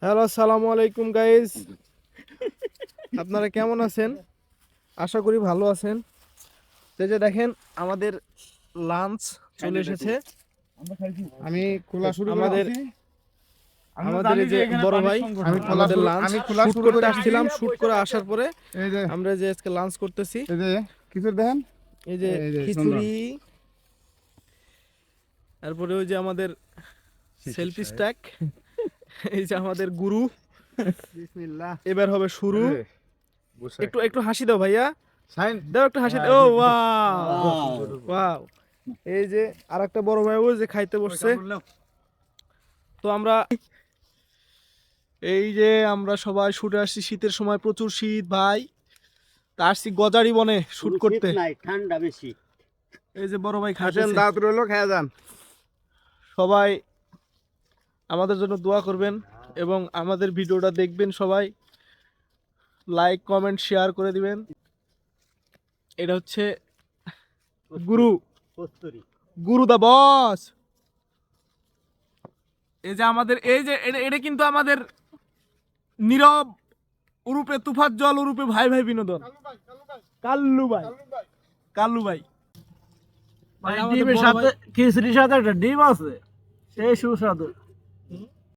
Hello, আসসালামু আলাইকুম guys. আপনারা কেমন আছেন? আশা করি ভালো আছেন। এই যে দেখেন আমাদের লাঞ্চ চলে এসেছে। আমি খোলা শুরু করে আমাদের দিছি। আমাদের এই যে বড় ভাই, আমি খোলা আমাদের শুরু লাঞ্চ আমি খোলা শুট শুরু করতে করে আসছিলাম। দিছি। শুট করে আসার পরে এই যে আমরা যে আজকে লাঞ্চ করতেছি, এই যে কিছু দেখেন, এই যে এই যে খিচুড়ি, তারপরে ওই যে আমাদের সেলফি স্ট্যাক, এই যে আমাদের গুরু। বিসমিল্লাহ। এবার হবে শুরু। একটু একটু হাসি দাও ভাইয়া, সাইন দাও একটু হাসি দাও। ও ওয়াও ওয়াও। এই যে আরেকটা বড় ভাই ওই যে খাইতে বসছে। তো আমরা এই যে আমরা সবাই শুটে আসছি, শীতের সময় প্রচুর শীত ভাই। তা আসছি গজারি বনে শুট করতে। নাই, ঠান্ডা বেশি। এই যে বড় ভাই আসেন, খাইতেছে। দাওয়াত রইলো, খেয়ে যান। সবাই আমাদের জন্য দোয়া করবেন এবং আমাদের ভিডিওটা দেখবেন সবাই। লাইক কমেন্ট শেয়ার করে দিবেন। এটা হচ্ছে গুরু, কস্তুরি। গুরু দা বস। এই যে আমাদের এই যে এটা কিন্তু আমাদের নীরব উরূপে তুফাজ্জল উরূপে ভাই ভাই বিনোদন। কাল্লু ভাই, কাল্লু ভাই। ভাই আমাদের ডিমের বড় সাথে ভাই। খিচুড়ির সাথে একটা ডিম আছে, সেই সুস্বাদু।